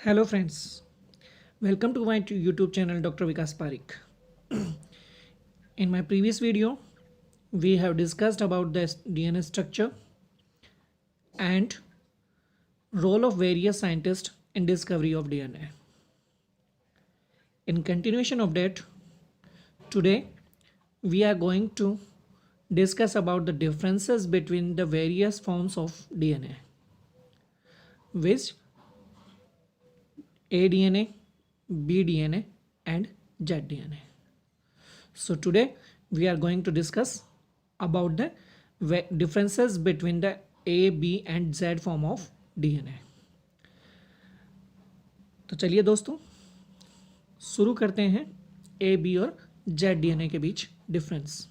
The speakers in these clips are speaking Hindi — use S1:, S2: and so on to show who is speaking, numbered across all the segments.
S1: Hello friends, welcome to my YouTube channel Dr. Vikas Parik. In my previous video, we have discussed about the DNA structure and role of various scientists in discovery of DNA. In continuation of that, today we are going to discuss about the differences between the various forms of DNA, which aDNA, bDNA and zDNA. So today we are going to discuss about the differences between the A, B and Z form of DNA. तो चलिए दोस्तों शुरू करते हैं A, B और Z DNA के बीच डिफरेंस।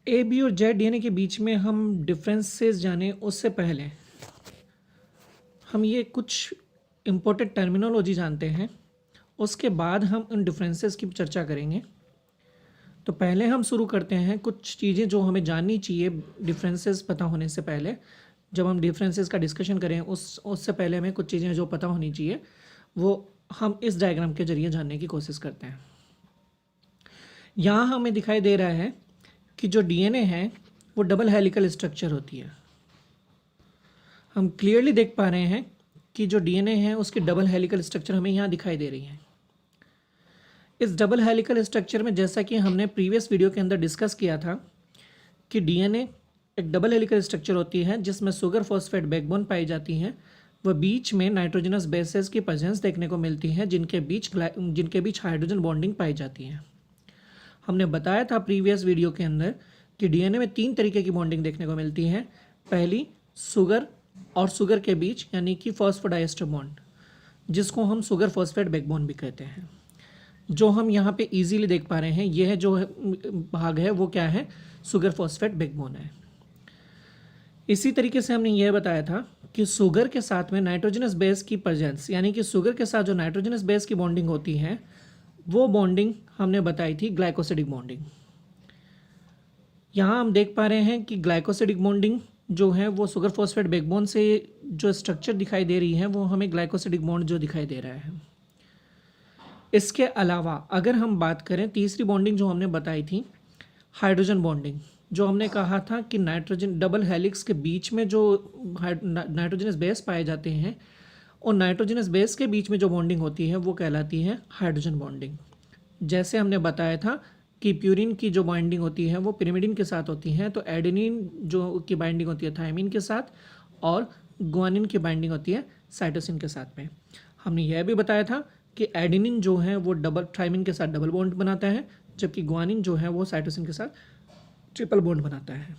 S1: A, B और Z DNA के बीच में हम डिफरेंसेस जाने उससे पहले हम ये कुछ इम्पोर्टेंट टर्मिनोलॉजी जानते हैं, उसके बाद हम उन डिफरेंसेस की चर्चा करेंगे। तो पहले हम शुरू करते हैं कुछ चीज़ें जो हमें जाननी चाहिए डिफरेंसेस पता होने से पहले। जब हम डिफरेंसेस का डिस्कशन करें उससे पहले हमें कुछ चीज़ें जो पता होनी चाहिए वो हम इस डायग्राम के जरिए जानने की कोशिश करते हैं। यहाँ हमें दिखाई दे रहा है कि जो डीएनए है वो डबल हेलिकल स्ट्रक्चर होती है। हम क्लियरली देख पा रहे हैं कि जो डीएनए है उसकी डबल हेलिकल स्ट्रक्चर हमें यहाँ दिखाई दे रही है। इस डबल हेलिकल स्ट्रक्चर में जैसा कि हमने प्रीवियस वीडियो के अंदर डिस्कस किया था कि डीएनए एक डबल हेलिकल स्ट्रक्चर होती है जिसमें शुगर फॉस्फेट बैकबोन पाई जाती हैं। वह बीच में नाइट्रोजनस बेसेस की प्रेजेंस देखने को मिलती है जिनके बीच हाइड्रोजन बॉन्डिंग पाई जाती है। हमने बताया था प्रीवियस वीडियो के अंदर कि डीएनए में 3 तरीके की बॉन्डिंग देखने को मिलती है। पहली शुगर और शुगर के बीच यानी कि फॉस्फोडाइएस्टर बॉन्ड, जिसको हम शुगर फॉस्फेट बैकबोन भी कहते हैं। जो हम यहाँ पे इजीली देख पा रहे हैं यह जो भाग है वो क्या है, शुगर फॉस्फेट बैकबोन है। इसी तरीके से हमने यह बताया था कि शुगर के साथ में नाइट्रोजनस बेस की प्रेजेंस यानी कि शुगर के साथ जो नाइट्रोजनस बेस की बॉन्डिंग होती है वो बॉन्डिंग हमने बताई थी ग्लाइकोसिडिक बॉन्डिंग। यहाँ हम देख पा रहे हैं कि ग्लाइकोसिडिक बॉन्डिंग जो है वो शुगर फॉस्फेट बैकबोन से जो स्ट्रक्चर दिखाई दे रही है वो हमें ग्लाइकोसिडिक बॉन्ड जो दिखाई दे रहा है। इसके अलावा अगर हम बात करें तीसरी बॉन्डिंग जो हमने बताई थी हाइड्रोजन बॉन्डिंग, जो हमने कहा था कि नाइट्रोजन डबल हेलिक्स के बीच में जो नाइट्रोजनस बेस पाए जाते हैं और नाइट्रोजनस बेस के बीच में जो बॉन्डिंग होती है वो कहलाती है हाइड्रोजन बॉन्डिंग। जैसे हमने बताया था कि प्यूरिन की जो बाइंडिंग होती है वो पिरिमिडिन के साथ होती है, तो एडेनिन जो की बाइंडिंग होती है थायमिन के साथ और गुआनिन की बाइंडिंग होती है साइटोसिन के साथ में। हमने यह भी बताया था कि एडेनिन जो है वो थायमिन के साथ डबल बॉन्ड बनाता है, जबकि गुआनिन जो है वो साइटोसिन के साथ ट्रिपल बॉन्ड बनाता है।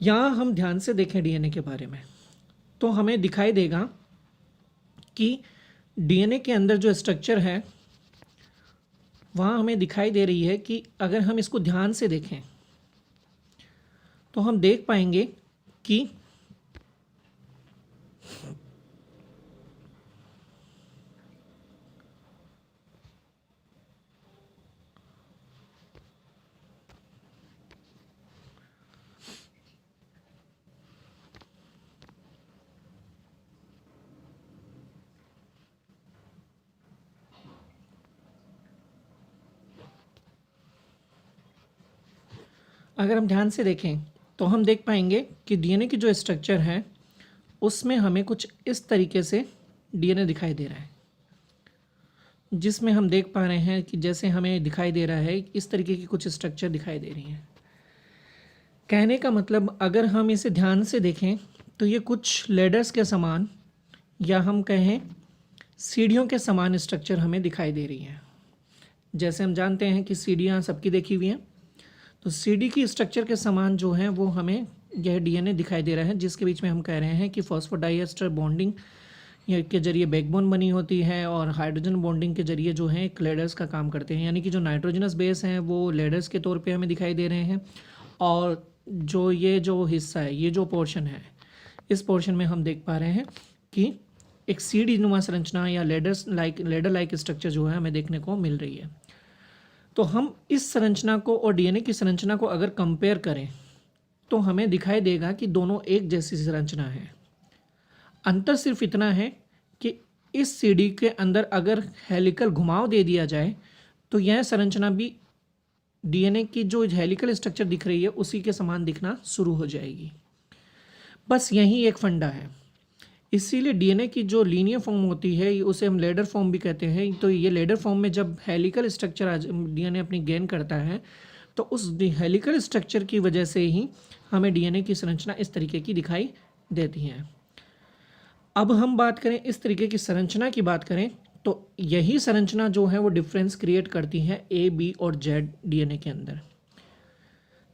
S1: यहाँ हम ध्यान से देखें डीएनए के बारे में तो हमें दिखाई देगा कि डीएनए के अंदर जो स्ट्रक्चर है वहाँ हमें दिखाई दे रही है कि अगर हम इसको ध्यान से देखें तो हम देख पाएंगे कि अगर हम ध्यान से देखें तो हम देख पाएंगे कि डीएनए की जो स्ट्रक्चर है उसमें हमें कुछ इस तरीके से डीएनए दिखाई दे रहा है, जिसमें हम देख पा रहे हैं कि जैसे हमें दिखाई दे रहा है इस तरीके की कुछ स्ट्रक्चर दिखाई दे रही हैं। कहने का मतलब अगर हम इसे ध्यान से देखें तो ये कुछ लेडर्स के समान या हम कहें सीढ़ियों के समान स्ट्रक्चर हमें दिखाई दे रही हैं। जैसे हम जानते हैं कि सीढ़ियाँ सबकी देखी हुई हैं, तो सीढ़ी की स्ट्रक्चर के समान जो है वो हमें यह डीएनए दिखाई दे रहा है, जिसके बीच में हम कह रहे हैं कि फॉस्फोडाइएस्टर बॉन्डिंग के जरिए बैकबोन बनी होती है और हाइड्रोजन बॉन्डिंग के जरिए जो है एक लेडर्स का काम करते हैं। यानी कि जो नाइट्रोजनस बेस हैं वो लेडर्स के तौर पे हमें दिखाई दे रहे हैं और ये जो हिस्सा है, ये जो पोर्शन है, इस पोर्शन में हम देख पा रहे हैं कि एक सीढ़ी नुमा संरचना या लेडर लाइक स्ट्रक्चर जो है हमें देखने को मिल रही है। तो हम इस संरचना को और डीएनए की संरचना को अगर कंपेयर करें तो हमें दिखाई देगा कि दोनों एक जैसी संरचना है। अंतर सिर्फ इतना है कि इस सीडी के अंदर अगर हेलिकल घुमाव दे दिया जाए तो यह संरचना भी डीएनए की जो हेलिकल स्ट्रक्चर दिख रही है उसी के समान दिखना शुरू हो जाएगी। बस यही एक फंडा है। इसीलिए डीएनए की जो लीनियर फॉर्म होती है उसे हम लेडर फॉर्म भी कहते हैं। तो ये लेडर फॉर्म में जब हेलिकल स्ट्रक्चर डीएनए अपनी गेन करता है तो उस हेलिकल स्ट्रक्चर की वजह से ही हमें डीएनए की संरचना इस तरीके की दिखाई देती है। अब हम बात करें इस तरीके की संरचना की बात करें तो यही संरचना जो है वो डिफरेंस क्रिएट करती है ए, बी और जेड डीएनए के अंदर।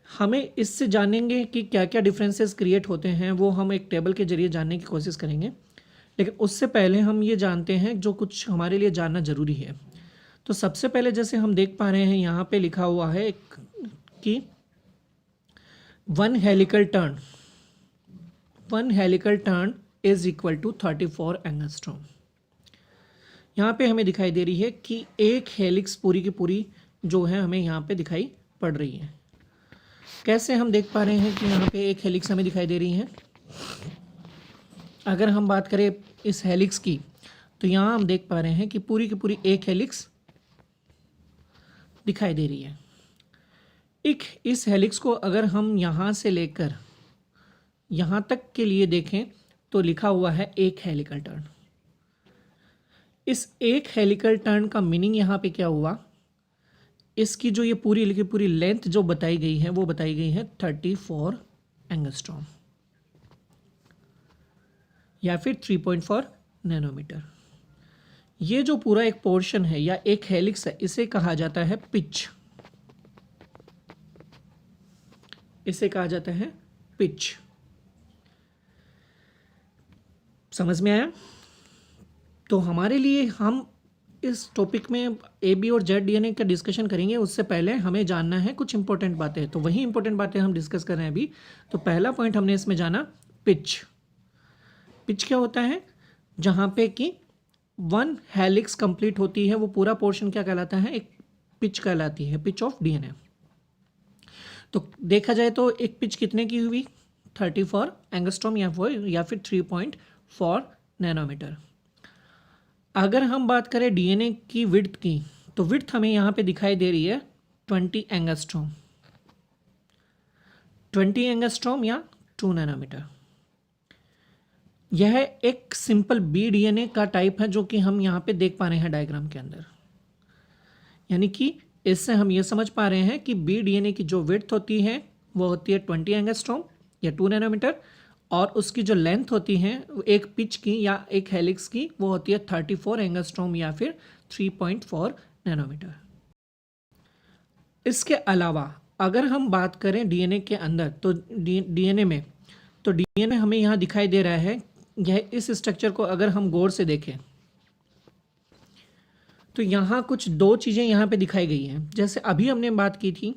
S1: हमें इससे जानेंगे कि क्या क्या डिफरेंसेस क्रिएट होते हैं, वो हम एक टेबल के जरिए जानने की कोशिश करेंगे। लेकिन उससे पहले हम ये जानते हैं जो कुछ हमारे लिए जानना ज़रूरी है। तो सबसे पहले जैसे हम देख पा रहे हैं यहाँ पे लिखा हुआ है कि 1 helical turn is equal to 34 angstrom. यहाँ पे हमें दिखाई दे रही है कि एक हेलिक्स पूरी की पूरी जो है हमें यहाँ पे दिखाई पड़ रही है। कैसे हम देख पा रहे हैं कि यहाँ पे एक हेलिक्स हमें दिखाई दे रही है। अगर हम बात करें इस हेलिक्स की तो यहाँ हम देख पा रहे हैं कि पूरी की पूरी एक हेलिक्स दिखाई दे रही है। इस हेलिक्स को अगर हम यहाँ से लेकर यहाँ तक के लिए देखें तो लिखा हुआ है एक हेलिकल टर्न। इस एक हेलिकल टर्न का मीनिंग यहाँ पे क्या हुआ, इसकी जो ये पूरी की पूरी लेंथ जो बताई गई है वो बताई गई है 34 एंगस्ट्रॉम या फिर 3.4 नैनोमीटर। ये जो पूरा एक पोर्शन है या एक हेलिक्स है इसे कहा जाता है पिच। इसे कहा जाता है पिच। समझ में आया? तो हमारे लिए हम इस टॉपिक में ए बी और जेड डीएनए का डिस्कशन करेंगे, उससे पहले हमें जानना है कुछ इंपॉर्टेंट बातें। तो वही इंपॉर्टेंट बातें हम डिस्कस कर रहे हैं अभी। तो पहला पॉइंट हमने इसमें जाना पिच। पिच क्या होता है? जहाँ पे कि 1 हेलिक्स कंप्लीट होती है वो पूरा पोर्शन क्या कहलाता है? एक पिच कहलाती है, पिच ऑफ डीएनए। तो देखा जाए तो एक पिच कितने की हुई? 34 एंगस्ट्रॉम या फिर 3.4 नैनोमीटर। अगर हम बात करें डीएनए की विड्थ की तो विड्थ हमें यहाँ पे दिखाई दे रही है 20 एंगस्ट्रॉम। 20 एंगस्ट्रॉम या 2 नैनोमीटर। यह एक सिंपल बी डीएनए का टाइप है जो कि हम यहाँ पे देख पा रहे हैं डायग्राम के अंदर। यानी कि इससे हम ये समझ पा रहे हैं कि बी डीएनए की जो विड्थ होती है वो होती है 20 एंगस्ट्रॉम या 2 नैनोमीटर, और उसकी जो लेंथ होती है एक पिच की या एक हेलिक्स की वो होती है 34 एंगस्ट्रॉम या फिर 3.4 नैनोमीटर। इसके अलावा अगर हम बात करें डीएनए के अंदर तो डीएनए में तो डीएनए हमें यहाँ दिखाई दे रहा है। यह इस स्ट्रक्चर को अगर हम गौर से देखें तो यहाँ कुछ दो चीज़ें यहाँ पे दिखाई गई हैं। जैसे अभी हमने बात की थी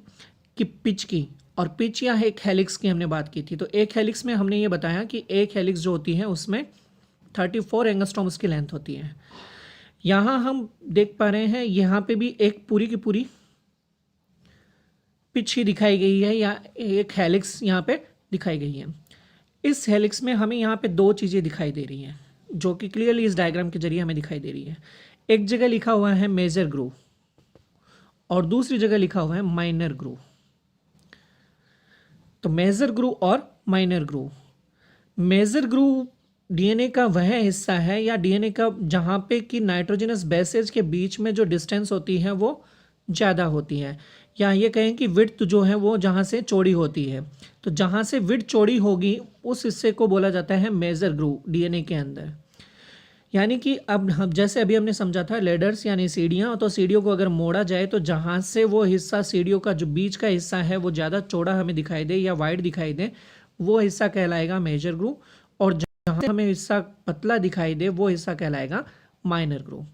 S1: कि पिच की, और पिच या एक हेलिक्स की हमने बात की थी। तो एक हेलिक्स में हमने ये बताया कि एक हेलिक्स जो होती है उसमें 34 एंगस्ट्रॉम उसकी लेंथ होती है। यहाँ हम देख पा रहे हैं यहाँ पे भी एक पूरी की पूरी पिच ही दिखाई गई है या एक हेलिक्स यहाँ पे दिखाई गई है। इस हेलिक्स में हमें यहाँ पे दो चीज़ें दिखाई दे रही हैं जो कि क्लियरली इस डायग्राम के जरिए हमें दिखाई दे रही है। एक जगह लिखा हुआ है मेजर ग्रूव और दूसरी जगह लिखा हुआ है माइनर ग्रूव। तो मेजर ग्रूव और minor groove. Major groove DNA का वह हिस्सा है या डीएनए का जहाँ पे कि नाइट्रोजनस बेसेज के बीच में जो डिस्टेंस होती है वो ज़्यादा होती है, या ये कहें कि विड्थ जो है वो जहाँ से चौड़ी होती है। तो जहाँ से विड्थ चौड़ी होगी उस हिस्से को बोला जाता है मेजर ग्रूव डीएनए के अंदर। यानी कि अब हम जैसे अभी हमने समझा था लेडर्स यानी सीढ़ियाँ, तो सीढ़ियों को अगर मोड़ा जाए तो जहाँ से वो हिस्सा सीढ़ियों का जो बीच का हिस्सा है वो ज़्यादा चौड़ा हमें दिखाई दे या वाइड दिखाई दे वो हिस्सा कहलाएगा मेजर ग्रूव, और जहाँ से हमें हिस्सा पतला दिखाई दे वो हिस्सा कहलाएगा माइनर ग्रूव।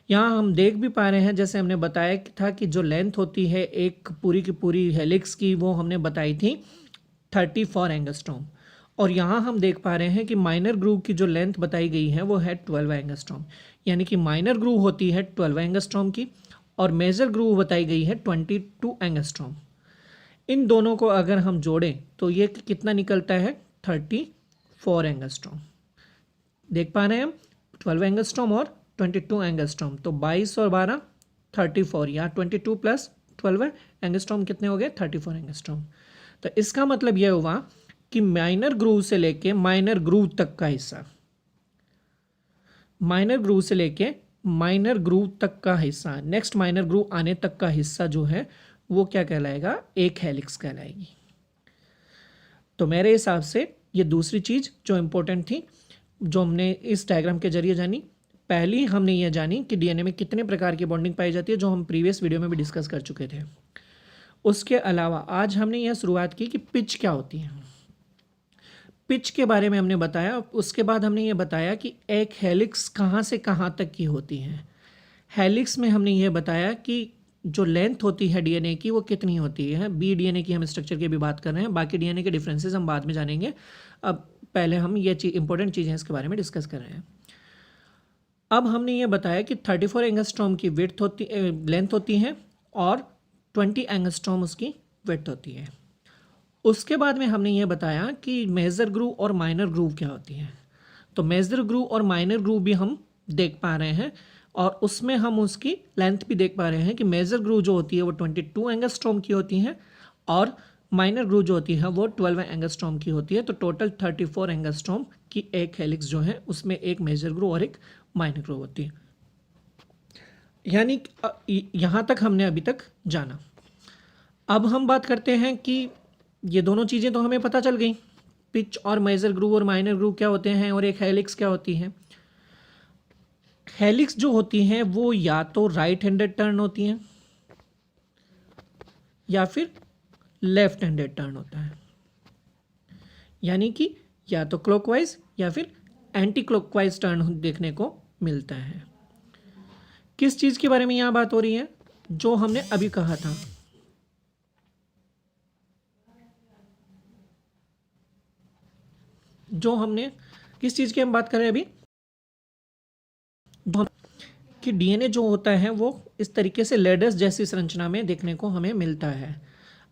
S1: यहाँ हम देख भी पा रहे हैं जैसे हमने बताया था कि जो लेंथ होती है एक पूरी की पूरी हेलिक्स की वो हमने बताई थी 34 एंगस्ट्रॉम, और यहाँ हम देख पा रहे हैं कि माइनर ग्रूव की जो लेंथ बताई गई है वो है 12 एंगस्ट्रॉम। यानी कि माइनर ग्रूव होती है 12 एंगस्ट्रॉम की और मेजर ग्रूव बताई गई है 22 एंगस्ट्रॉम। इन दोनों को अगर हम जोड़ें तो ये कितना निकलता है 34 एंगस्ट्रॉम। देख पा रहे हैं हम 12 एंगस्ट्रॉम और 22 एंगस्ट्रॉम, तो 22 और 12 34, या 22 प्लस 12 एंगस्ट्रॉम कितने हो गए 34 एंगस्ट्रॉम। तो इसका मतलब यह हुआ कि माइनर ग्रूव से लेके माइनर ग्रूव तक का हिस्सा, माइनर ग्रूव से लेके माइनर ग्रूव तक का हिस्सा, नेक्स्ट माइनर ग्रूव आने तक का हिस्सा जो है वो क्या कहलाएगा, एक हेलिक्स कहलाएगी। तो मेरे हिसाब से ये दूसरी चीज जो इंपॉर्टेंट थी जो हमने इस डायग्राम के जरिए जानी। पहली हमने ये जानी कि डीएनए में कितने प्रकार की बॉन्डिंग पाई जाती है, जो हम प्रीवियस वीडियो में भी डिस्कस कर चुके थे। उसके अलावा आज हमने यह शुरुआत की कि पिच क्या होती है, पिच के बारे में हमने बताया। उसके बाद हमने ये बताया कि एक हेलिक्स कहाँ से कहाँ तक की होती है। हेलिक्स में हमने ये बताया कि जो लेंथ होती है डीएनए की वो कितनी होती है। बी डीएनए की हम स्ट्रक्चर की भी बात कर रहे हैं, बाकी डीएनए के डिफरेंसेस हम बाद में जानेंगे। अब पहले हम ये इंपॉर्टेंट चीज़ें इसके बारे में डिस्कस कर रहे हैं। अब हमने ये बताया कि 34 एंगस्ट्रॉम की विड्थ होती लेंथ होती है और 20 एंगस्ट्रॉम उसकी विड्थ होती है। उसके बाद में हमने ये बताया कि मेजर ग्रूव और माइनर ग्रूव क्या होती है। तो मेजर ग्रूव और माइनर ग्रूव भी हम देख पा रहे हैं और उसमें हम उसकी लेंथ भी देख पा रहे हैं कि मेजर ग्रूव जो होती है वो 22 एंगस्ट्रॉम की होती है और माइनर ग्रूव जो होती है वो 12 एंगस्ट्रॉम की होती है। तो टोटल 34 एंगस्ट्रॉम की एक हेलिक्स जो है उसमें एक मेजर ग्रूव और एक माइनर ग्रूव होती है। यानी यहाँ तक हमने अभी तक जाना। अब हम बात करते हैं कि ये दोनों चीज़ें तो हमें पता चल गई, पिच और मेजर ग्रूव और माइनर ग्रूव क्या होते हैं और एक हेलिक्स क्या होती है। हेलिक्स जो होती हैं वो या तो राइट हैंडेड टर्न होती हैं या फिर लेफ्ट हैंडेड टर्न होता है, यानी कि या तो क्लॉकवाइज या फिर एंटी क्लॉकवाइज टर्न देखने को मिलता है। किस चीज़ के बारे में यहाँ बात हो रही है, जो हमने अभी कहा था, जो हमने किस चीज़ की हम बात कर रहे हैं अभी, कि डीएनए जो होता है वो इस तरीके से लेडर्स जैसी संरचना में देखने को हमें मिलता है।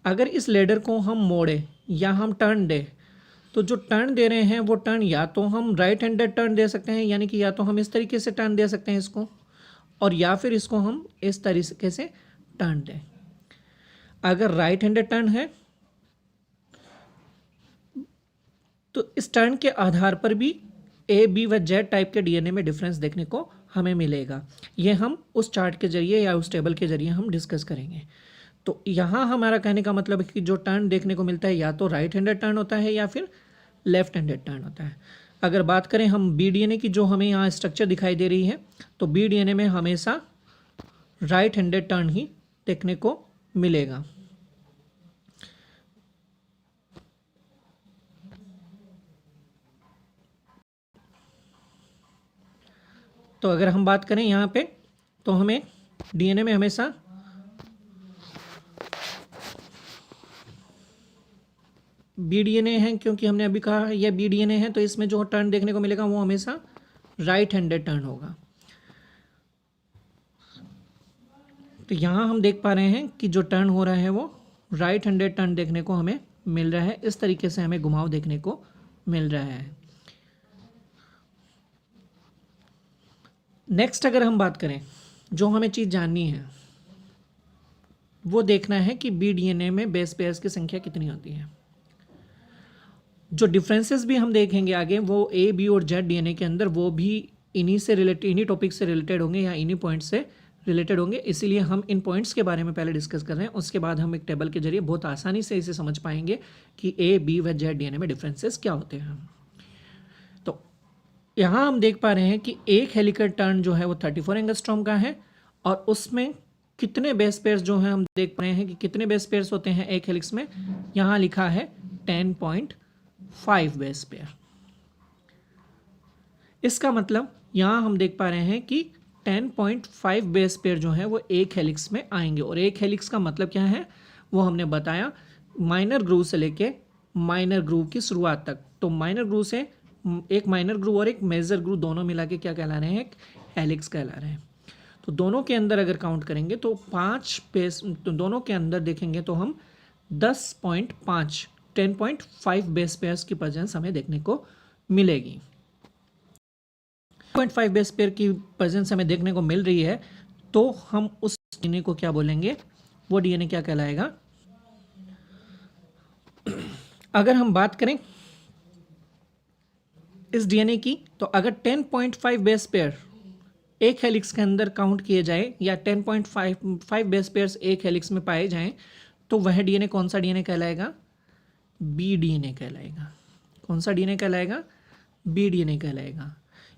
S1: अगर इस लेडर को हम मोड़े या हम टर्न दे, तो जो टर्न दे रहे हैं वो टर्न या तो हम राइट हैंडेड टर्न दे सकते हैं, यानी कि या तो हम इस तरीके से टर्न दे सकते हैं इसको, और या फिर इसको हम इस तरीके से टर्न दें। अगर राइट हैंडेड टर्न है तो इस टर्न के आधार पर भी ए बी व जेड टाइप के डीएनए में डिफरेंस देखने को हमें मिलेगा। ये हम उस चार्ट के जरिए या उस टेबल के जरिए हम डिस्कस करेंगे। तो यहाँ हमारा कहने का मतलब है कि जो टर्न देखने को मिलता है या तो राइट हैंडेड टर्न होता है या फिर लेफ्ट हैंडेड टर्न होता है। अगर बात करें हम बी डीएनए की, जो हमें यहाँ स्ट्रक्चर दिखाई दे रही है, तो बी डीएनए में हमेशा राइट हैंडेड टर्न ही देखने को मिलेगा। तो अगर हम बात करें यहाँ पे, तो हमें डीएनए में हमेशा बी डीएनए है, क्योंकि हमने अभी कहा यह बी डीएनए है, तो इसमें जो टर्न देखने को मिलेगा वो हमेशा राइट हैंडेड टर्न होगा। तो यहाँ हम देख पा रहे हैं कि जो टर्न हो रहा है वो राइट हैंडेड टर्न देखने को हमें मिल रहा है। इस तरीके से हमें घुमाव देखने को मिल रहा है। नेक्स्ट अगर हम बात करें, जो हमें चीज़ जाननी है वो देखना है कि बी डीएनए में बेस पेयर्स की संख्या कितनी होती है। जो डिफरेंसेस भी हम देखेंगे आगे, वो ए बी और जेड डीएनए के अंदर वो भी इन्हीं टॉपिक से रिलेटेड होंगे या इन्हीं पॉइंट से रिलेटेड होंगे। इसीलिए हम इन पॉइंट्स के बारे में पहले डिस्कस कर रहे हैं, उसके बाद हम एक टेबल के जरिए बहुत आसानी से इसे समझ पाएंगे कि ए बी व जेड डीएनए में डिफरेंसेस क्या होते हैं। तो यहाँ हम देख पा रहे हैं कि एक हेलिकल टर्न जो है वो 34 एंगस्ट्रॉम का है और उसमें कितने बेस पेयर्स जो हैं हम देख पा रहे हैं कि कितने बेस पेयर्स होते हैं एक हेलिक्स में। यहाँ लिखा है 10.5 बेस पेयर। इसका मतलब यहाँ हम देख पा रहे हैं कि 10.5 बेस पेयर जो है वो एक हेलिक्स में आएंगे। और एक हेलिक्स का मतलब क्या है वो हमने बताया, माइनर ग्रूव से लेके माइनर ग्रूव की शुरुआत तक। तो माइनर ग्रूव से एक माइनर ग्रूव और एक मेजर ग्रूव दोनों मिला के क्या कहला रहे हैं, एक हेलिक्स कहला रहे हैं। तो दोनों के अंदर अगर काउंट करेंगे तो 5 बेस, तो दोनों के अंदर देखेंगे तो हम 10.5 बेस पेयर्स की प्रेजेंस हमें देखने को मिलेगी। 0.5 बेस पेयर की प्रेजेंस हमें देखने को मिल रही है, तो हम उस डीएनए को क्या बोलेंगे, वो डीएनए क्या कहलाएगा। अगर हम बात करें इस डीएनए की, तो अगर 10.5 बेस पेयर एक हेलिक्स के अंदर काउंट किए जाए या 10.5 बेस पेयर्स एक हेलिक्स में पाए जाएं, तो वह डीएनए कौन सा डीएनए कहलाएगा, बी डीएनए कहलाएगा। कौन सा डीएनए कहलाएगा, बी डीएनए कहलाएगा।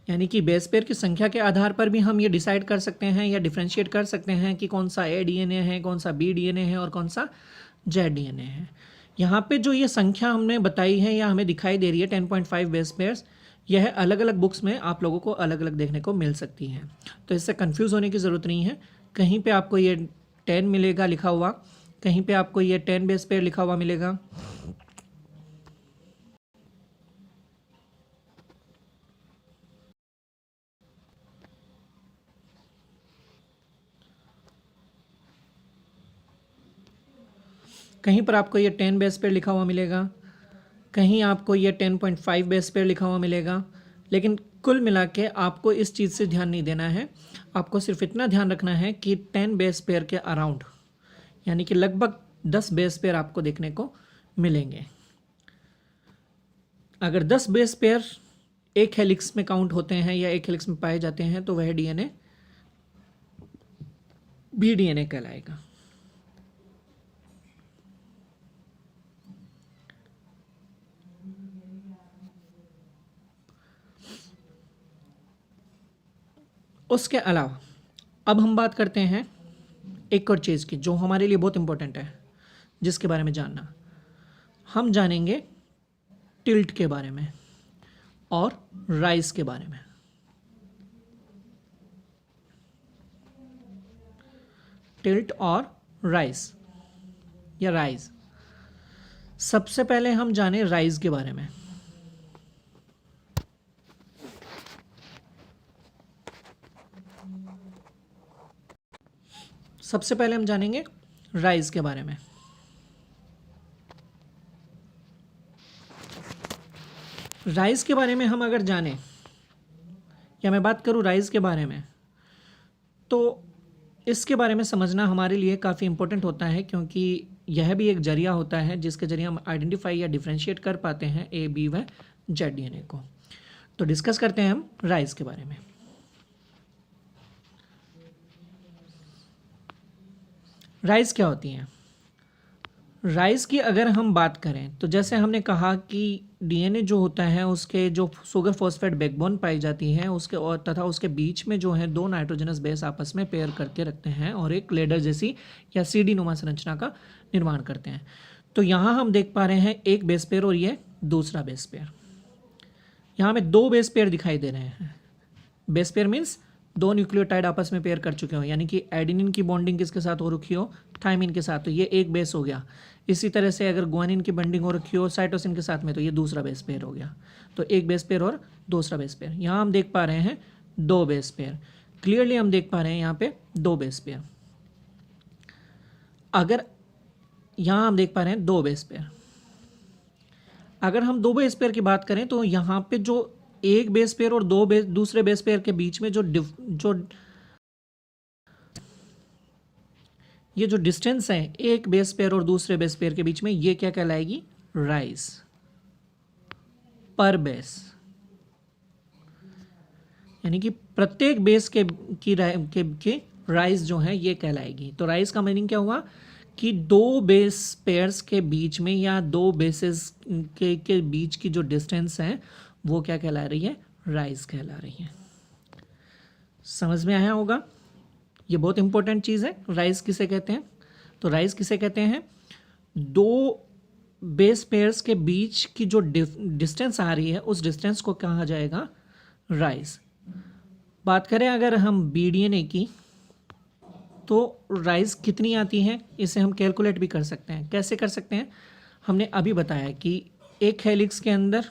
S1: यानी कि बेस पेयर की संख्या के आधार पर भी हम ये डिसाइड कर सकते हैं या डिफ्रेंशिएट कर सकते हैं कि कौन सा ए डीएनए है, कौन सा बी डीएनए है और कौन सा जेड डीएनए है। यहाँ पे जो ये संख्या हमने बताई है या हमें दिखाई दे रही है 10.5 बेस पेयर्स, यह अलग अलग बुक्स में आप लोगों को अलग अलग देखने को मिल सकती हैं, तो इससे कंफ्यूज होने की ज़रूरत नहीं है। कहीं पे आपको ये 10 मिलेगा लिखा हुआ, कहीं पे आपको ये 10 बेस पेयर लिखा हुआ मिलेगा। कहीं पर आपको ये 10 बेस पेयर लिखा हुआ मिलेगा, कहीं आपको ये 10.5 बेस पेयर लिखा हुआ मिलेगा। लेकिन कुल मिला के आपको इस चीज़ से ध्यान नहीं देना है, आपको सिर्फ इतना ध्यान रखना है कि 10 बेस पेयर के अराउंड, यानी कि लगभग 10 बेस पेयर आपको देखने को मिलेंगे। अगर 10 बेस पेयर एक हेलिक्स में काउंट होते हैं या एक हेलिक्स में पाए जाते हैं, तो वह डीएनए बी डीएनए कहलाएगा। उसके अलावा अब हम बात करते हैं एक और चीज़ की जो हमारे लिए बहुत इंपॉर्टेंट है, जिसके बारे में जानना, हम जानेंगे टिल्ट के बारे में और राइज के बारे में। टिल्ट और राइज या राइज। सबसे पहले हम जाने राइज के बारे में। सबसे पहले हम जानेंगे राइज के बारे में। राइज के बारे में हम अगर जानें, या मैं बात करूं राइज के बारे में, तो इसके बारे में समझना हमारे लिए काफ़ी इंपॉर्टेंट होता है, क्योंकि यह भी एक जरिया होता है जिसके जरिए हम आइडेंटिफाई या डिफ्रेंशिएट कर पाते हैं ए बी व जेड डीएनए को। तो डिस्कस करते हैं हम राइज के बारे में। राइज क्या होती हैं। राइज की अगर हम बात करें, तो जैसे हमने कहा कि डीएनए जो होता है उसके जो सुगर फॉस्फेट बैकबोन पाई जाती है उसके और तथा उसके बीच में जो है दो नाइट्रोजनस बेस आपस में पेयर करके रखते हैं और एक लेडर जैसी या सीडी नुमा संरचना का निर्माण करते हैं। तो यहाँ हम देख पा रहे हैं एक बेस पेयर और ये दूसरा बेस पेयर। यहाँ हमें दो बेस पेयर दिखाई दे रहे हैं। बेस पेयर मीन्स दो न्यूक्लियोटाइड आपस में पेयर कर चुके हो, यानी कि एडेनिन की बॉन्डिंग किसके साथ हो रखी हो, थायमिन के साथ, तो ये एक बेस हो गया। इसी तरह से अगर ग्वानिन की बॉन्डिंग हो रखी हो साइटोसिन के साथ में, तो ये दूसरा बेस पेयर हो गया। तो एक बेस पेयर और दूसरा बेस पेयर। यहाँ हम देख पा रहे हैं दो बेस पेयर, क्लियरली हम देख पा रहे हैं यहाँ पे दो बेस पेयर। अगर यहाँ हम देख पा रहे हैं दो बेस पेयर, अगर हम दो बेस पेयर की बात करें तो यहाँ पे जो एक बेस पेयर और दूसरे बेस पेयर के बीच में ये जो डिस्टेंस है एक बेस पेयर और दूसरे बेस पेयर के बीच में, ये क्या कहलाएगी, राइज पर बेस। यानी कि प्रत्येक बेस के राइज जो है ये कहलाएगी। तो राइज का मीनिंग क्या हुआ कि दो बेस पेयर्स के बीच में या दो बेसेस के बीच की जो डिस्टेंस है वो क्या कहला रही है, राइज कहला रही है। समझ में आया होगा, ये बहुत इंपॉर्टेंट चीज़ है। राइज किसे कहते हैं, तो राइज किसे कहते हैं, दो बेस पेयर्स के बीच की जो डिस्टेंस आ रही है उस डिस्टेंस को कहा जाएगा राइज। बात करें अगर हम बीडीएनए की, तो राइज कितनी आती है इसे हम कैलकुलेट भी कर सकते हैं। कैसे कर सकते हैं, हमने अभी बताया कि एक हेलिक्स के अंदर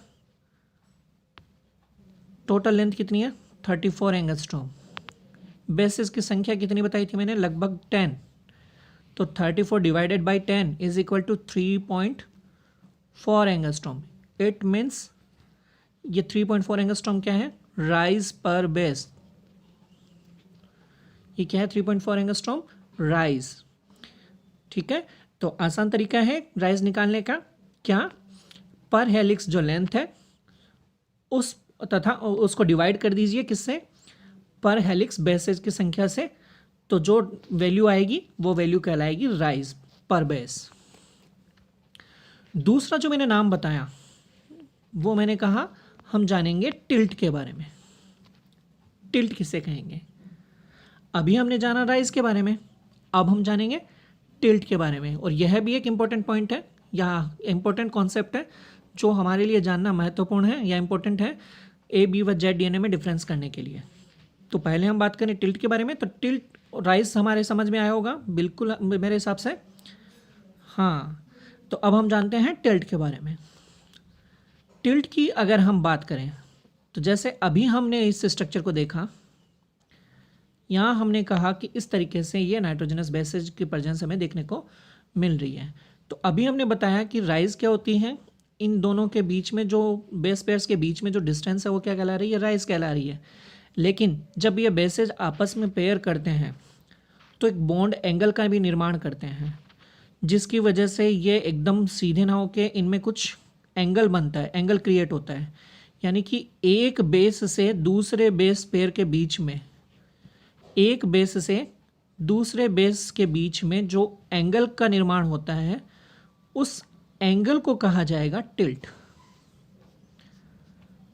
S1: टोटल लेंथ कितनी है, 34 एंगस्ट्रॉम। बेसिस की संख्या कितनी बताई थी मैंने, लगभग 10। तो 34 divided by 10 is equal to 3.4 angstrom. It means ये 3.4 एंगस्ट्रॉम क्या है, राइज पर बेस। ये क्या है? 3.4 एंगस्ट्रॉम राइज। ठीक है, तो आसान तरीका है राइज निकालने का। क्या? पर हेलिक्स जो लेंथ है उस तथा उसको डिवाइड कर दीजिए किससे? पर हेलिक्स बेसेस की संख्या से। तो जो वैल्यू आएगी वो वैल्यू कहलाएगी राइज पर बेस। दूसरा जो मैंने नाम बताया वो मैंने कहा हम जानेंगे टिल्ट के बारे में। टिल्ट किसे कहेंगे? अभी हमने जाना राइज के बारे में, अब हम जानेंगे टिल्ट के बारे में। और यह भी एक इम्पॉर्टेंट पॉइंट है या इम्पोर्टेंट कॉन्सेप्ट है जो हमारे लिए जानना महत्वपूर्ण है या इम्पोर्टेंट है ए बी व जेड डीएनए में डिफरेंस करने के लिए। तो पहले हम बात करें टिल्ट के बारे में। तो टिल्ट राइज हमारे समझ में आया होगा बिल्कुल मेरे हिसाब से। हाँ, तो अब हम जानते हैं टिल्ट के बारे में। टिल्ट की अगर हम बात करें तो जैसे अभी हमने इस स्ट्रक्चर को देखा, यहाँ हमने कहा कि इस तरीके से ये नाइट्रोजनस बेसेज की प्रेजेंस हमें देखने को मिल रही है। तो अभी हमने बताया कि राइज क्या होती है, इन दोनों के बीच में जो बेस पेयर्स के बीच में जो डिस्टेंस है वो क्या कहला रही है? राइज कहला रही है। लेकिन जब ये बेसेज आपस में पेयर करते हैं तो एक बॉन्ड एंगल का भी निर्माण करते हैं, जिसकी वजह से ये एकदम सीधे ना होके इनमें कुछ एंगल बनता है, एंगल क्रिएट होता है। यानी कि एक बेस से दूसरे बेस पेयर के बीच में, एक बेस से दूसरे बेस के बीच में जो एंगल का निर्माण होता है उस एंगल को कहा जाएगा टिल्ट।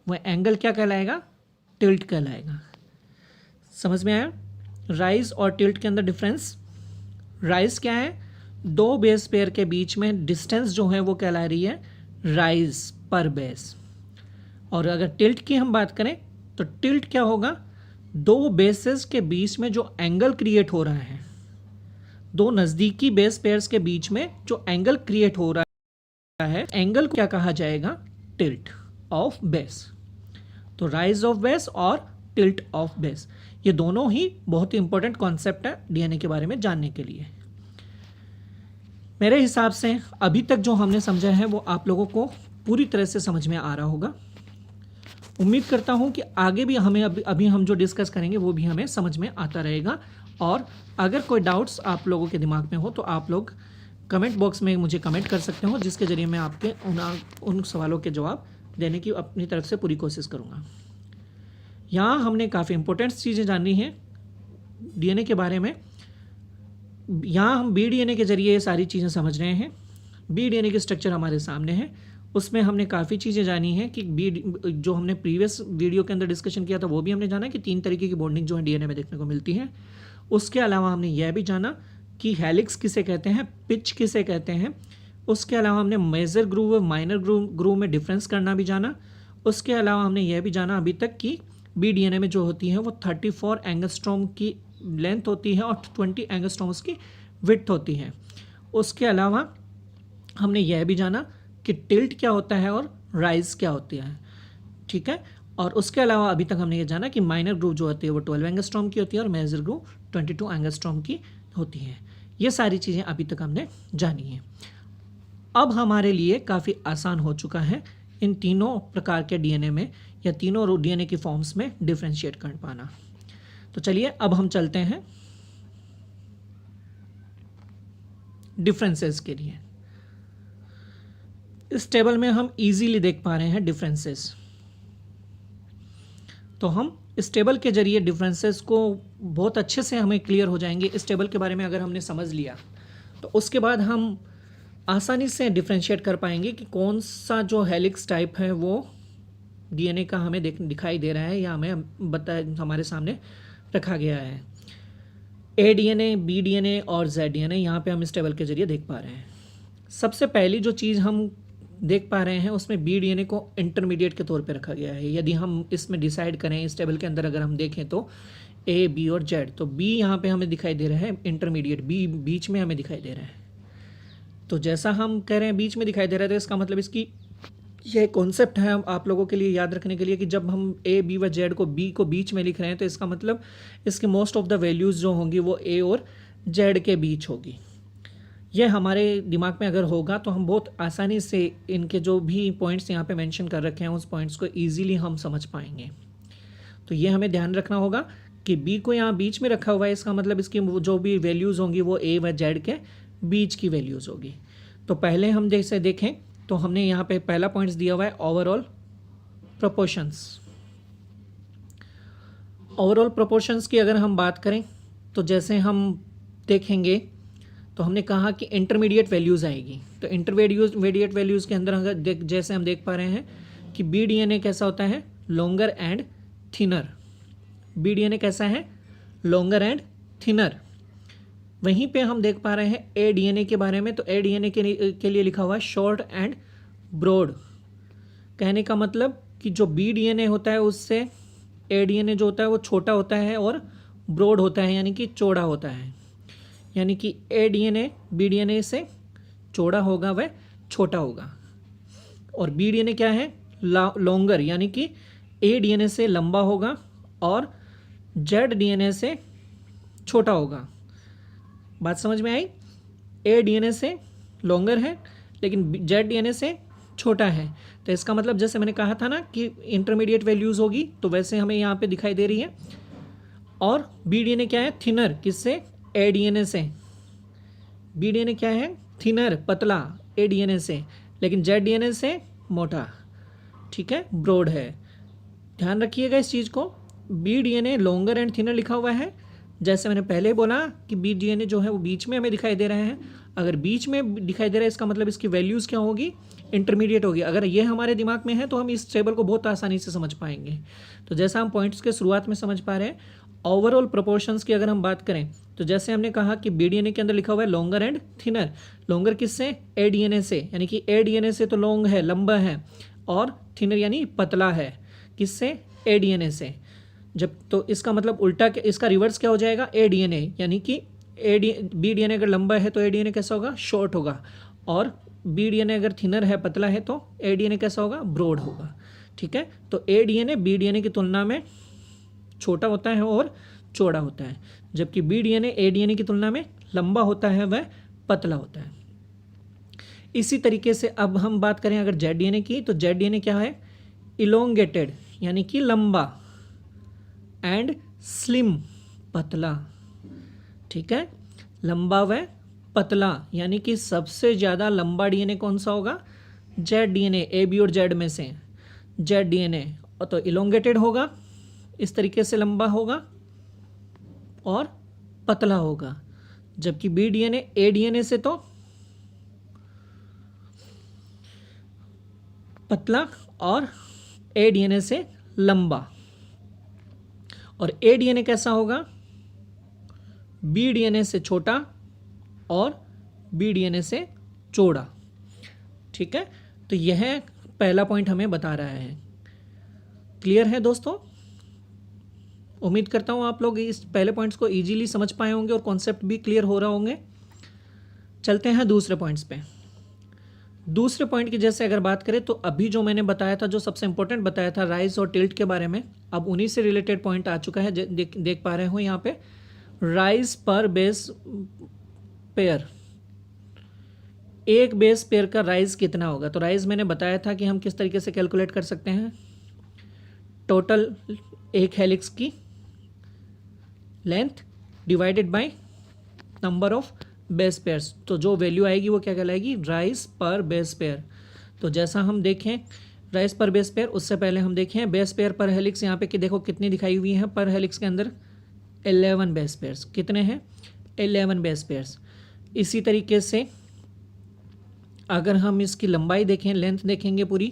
S1: वह एंगल क्या कहलाएगा? टिल्ट कहलाएगा। समझ में आया राइज और टिल्ट के अंदर डिफरेंस? राइज क्या है? दो बेस पेयर के बीच में डिस्टेंस जो है वो कहला रही है राइज पर बेस। और अगर टिल्ट की हम बात करें तो टिल्ट क्या होगा? दो बेसेस के बीच में जो एंगल क्रिएट हो रहा है, दो नज़दीकी बेस पेयर्स के बीच में जो एंगल क्रिएट हो रहा है, एंगल को क्या कहा जाएगा? Tilt of base. तो राइज ऑफ बेस और टिल्ट ऑफ बेस, ये दोनों ही बहुत ही इंपॉर्टेंट कॉन्सेप्ट है डीएनए के बारे में जानने के लिए। मेरे हिसाब से अभी तक जो हमने समझा है वो आप लोगों को पूरी तरह से समझ में आ रहा होगा। उम्मीद करता हूँ कि आगे भी हमें अभी हम जो डिस्कस करेंगे वो भी हमें समझ में आता रहेगा। और अगर कोई डाउट्स आप लोगों के दिमाग में हो तो आप लोग कमेंट बॉक्स में मुझे कमेंट कर सकते हो, जिसके ज़रिए मैं आपके उन सवालों के जवाब देने की अपनी तरफ से पूरी कोशिश करूँगा। यहाँ हमने काफ़ी इंपॉर्टेंट चीज़ें जानी हैं डीएनए के बारे में। यहाँ हम बी डीएनए के ज़रिए ये सारी चीज़ें समझ रहे हैं। बी डीएनए की स्ट्रक्चर हमारे सामने है, उसमें हमने काफ़ी चीज़ें जानी हैं कि जो हमने प्रीवियस वीडियो के अंदर डिस्कशन किया था वो भी हमने जाना कि 3 तरीके की बॉन्डिंग जो है डीएनए में देखने को मिलती है। उसके अलावा हमने यह भी जाना कि हेलिक्स किसे कहते हैं, पिच किसे कहते हैं। उसके अलावा हमने मेजर ग्रूव और माइनर ग्रूव में डिफरेंस करना भी जाना। उसके अलावा हमने यह भी जाना अभी तक कि बी डीएनए में जो होती है वो 34 एंगस्ट्रॉम की लेंथ होती है और 20 एंगस्ट्रॉम्स की विड्थ होती है। उसके अलावा हमने यह भी जाना कि टिल्ट क्या होता है और राइज क्या होती है। ठीक है, और उसके अलावा अभी तक हमने ये जाना कि माइनर ग्रूव जो होती है वो 12 एंगस्ट्रॉम की होती है और मेजर ग्रूव 22 एंगस्ट्रॉम की होती है। ये सारी चीज़ें अभी तक हमने जानी हैं। अब हमारे लिए काफ़ी आसान हो चुका है इन तीनों प्रकार के डीएनए में या तीनों डीएनए की फॉर्म्स में डिफ्रेंशिएट कर पाना। तो चलिए अब हम चलते हैं डिफरेंसेस के लिए। इस टेबल में हम इजीली देख पा रहे हैं डिफरेंसेस। तो हम इस टेबल के जरिए डिफरेंसेस को बहुत अच्छे से हमें क्लियर हो जाएंगे। इस टेबल के बारे में अगर हमने समझ लिया तो उसके बाद हम आसानी से डिफ्रेंशिएट कर पाएंगे कि कौन सा जो हेलिक्स टाइप है वो डीएनए का हमें दिखाई दे रहा है या हमें हमारे सामने रखा गया है। ए डीएनए, बी डीएनए और जेड डीएनए यहाँ पे हम इस टेबल के जरिए देख पा रहे हैं। सबसे पहली जो चीज़ हम देख पा रहे हैं उसमें बी डीएनए को इंटरमीडिएट के तौर पे रखा गया है। यदि हम इसमें डिसाइड करें इस टेबल के अंदर अगर हम देखें तो ए, बी और जेड, तो बी यहाँ पे हमें दिखाई दे रहा है इंटरमीडिएट, बी बीच में हमें दिखाई दे रहा है। तो जैसा हम कह रहे हैं बीच में दिखाई दे रहा है तो इसका मतलब इसकी यह कॉन्सेप्ट है आप लोगों के लिए याद रखने के लिए कि जब हम ए, बी व जेड को बी को बीच में लिख रहे हैं तो इसका मतलब इसकी मोस्ट ऑफ द वैल्यूज़ जो होंगी वो ए और जेड के बीच होगी। यह हमारे दिमाग में अगर होगा तो हम बहुत आसानी से इनके जो भी पॉइंट्स यहाँ पे मेंशन कर रखे हैं उस पॉइंट्स को ईजीली हम समझ पाएंगे। तो ये हमें ध्यान रखना होगा कि बी को यहाँ बीच में रखा हुआ है, इसका मतलब इसकी जो भी वैल्यूज़ होंगी वो ए व जेड के बीच की वैल्यूज़ होगी। तो पहले हम जैसे देखें तो हमने यहाँ पे पहला पॉइंट्स दिया हुआ है ओवरऑल प्रोपोर्शंस। ओवरऑल प्रोपोर्शंस की अगर हम बात करें तो जैसे हम देखेंगे तो हमने कहा कि इंटरमीडिएट वैल्यूज़ आएगी। तो इंटरमीडिएट वैल्यूज़ के अंदर अगर जैसे हम देख पा रहे हैं कि बी डीएनए कैसा होता है, longer and thinner. B DNA कैसा है, लॉन्गर एंड थिनर। वहीं पे हम देख पा रहे हैं ए डीएनए के बारे में। तो ए डीएनए के लिए लिखा हुआ है शॉर्ट एंड ब्रॉड। कहने का मतलब कि जो बी डीएनए होता है उससे ए डीएनए जो होता है वो छोटा होता है और ब्रॉड होता है, यानी कि चौड़ा होता है। यानी कि ए डीएनए बी डीएनए से चौड़ा होगा वह छोटा होगा। और बी डीएनए क्या है, लॉन्गर, यानी कि ए डीएनए से लंबा होगा और जेड डीएनए से छोटा होगा। बात समझ में आई? ए डीएनए से लॉन्गर है लेकिन जेड डीएनए से छोटा है। तो इसका मतलब जैसे मैंने कहा था ना कि इंटरमीडिएट वैल्यूज़ होगी, तो वैसे हमें यहाँ पे दिखाई दे रही है। और बी डीएनए क्या है, थिनर, किससे, ए डीएनए से। बी डीएनए क्या है, थिनर, पतला, ए डीएनए से, लेकिन जेड डीएनए से मोटा, ठीक है, ब्रॉड है। ध्यान रखिएगा इस चीज़ को। B DNA longer and thinner लिखा हुआ है। जैसे मैंने पहले बोला कि बी डीएनए जो है वो बीच में हमें दिखाई दे रहे हैं। अगर बीच में दिखाई दे रहा है इसका मतलब इसकी वैल्यूज़ क्या होगी, इंटरमीडिएट होगी। अगर ये हमारे दिमाग में है तो हम इस टेबल को बहुत आसानी से समझ पाएंगे। तो जैसा हम पॉइंट्स के शुरुआत में समझ पा रहे हैं, ओवरऑल प्रोपोर्शंस की अगर हम बात करें तो जैसे हमने कहा कि बी डीएनए के अंदर लिखा हुआ है लॉन्गर एंड थिनर। लॉन्गर किससे, ए डीएनए से, यानी कि ए डीएनए से तो लॉन्ग है, लंबा है, और थिनर यानी पतला है, किससे, ए डीएनए से। जब तो इसका मतलब उल्टा, इसका रिवर्स क्या हो जाएगा, ए डीएनए, यानी कि बी डीएनए अगर लंबा है तो ए डीएनए कैसा होगा, शॉर्ट होगा। और बी डीएनए अगर थिनर है, पतला है, तो ए डीएनए कैसा होगा, ब्रॉड होगा। ठीक है, तो ए डीएनए बी डीएनए की तुलना में छोटा होता है और चौड़ा होता है, जबकि बी डीएनए ए डीएनए की तुलना में लंबा होता है, वह पतला होता है। इसी तरीके से अब हम बात करें अगर जेड डीएनए की, तो जेड डीएनए क्या है, इलोंगेटेड, यानी कि लंबा, एंड स्लिम, पतला। ठीक है, लंबा व पतला, यानी कि सबसे ज़्यादा लंबा डीएनए कौन सा होगा, जेड डीएनए, ए बी और जेड में से जेड डीएनए। तो इलोंगेटेड होगा, इस तरीके से लंबा होगा और पतला होगा, जबकि बी डीएनए ए डीएनए से तो पतला और ए डीएनए से लंबा। और ए डीएनए कैसा होगा, बी डीएनए से छोटा और बी डीएनए से चौड़ा। ठीक है, तो यह पहला पॉइंट हमें बता रहा है। क्लियर है दोस्तों? उम्मीद करता हूँ आप लोग इस पहले पॉइंट्स को इजीली समझ पाए होंगे और कॉन्सेप्ट भी क्लियर हो रहा होंगे। चलते हैं दूसरे पॉइंट्स पे। दूसरे पॉइंट की जैसे अगर बात करें तो अभी जो मैंने बताया था, जो सबसे इंपॉर्टेंट बताया था राइज और टिल्ट के बारे में, अब उन्हीं से रिलेटेड पॉइंट आ चुका है। देख पा रहे हो यहाँ पे, राइज पर बेस पेयर, एक बेस पेयर का राइज कितना होगा। तो राइज मैंने बताया था कि हम किस तरीके से कैलकुलेट कर सकते हैं, टोटल एक हेलिक्स की length divided by number of base pairs. तो जो वैल्यू आएगी वो क्या कहलाएगी, राइज पर बेस पेयर। तो जैसा हम देखें राइज पर बेस पेयर, उससे पहले हम देखें बेस पेयर पर हेलिक्स। यहाँ पे कि देखो कितनी दिखाई हुई है पर हेलिक्स के अंदर, 11 बेस पेयर्स। कितने हैं, 11 बेस पेयर्स। इसी तरीके से अगर हम इसकी लंबाई देखें, लेंथ देखेंगे, पूरी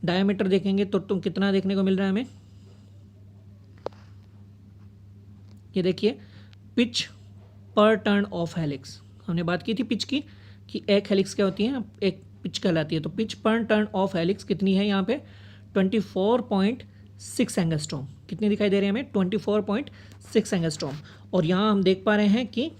S1: डायमीटर देखेंगे, तो तुम कितना देखने को मिल रहा है हमें, ये देखिए, पिच पर टर्न ऑफ हेलिक्स। हमने बात की थी पिच की कि एक हेलिक्स क्या होती है, एक पिच कहलाती है। तो पिच पर टर्न ऑफ हेलिक्स कितनी है यहाँ पे, 24.6 एंगस्ट्रॉम। कितनी दिखाई दे रही है हमें, 24.6 एंगस्ट्रॉम। और यहाँ हम देख पा रहे हैं कि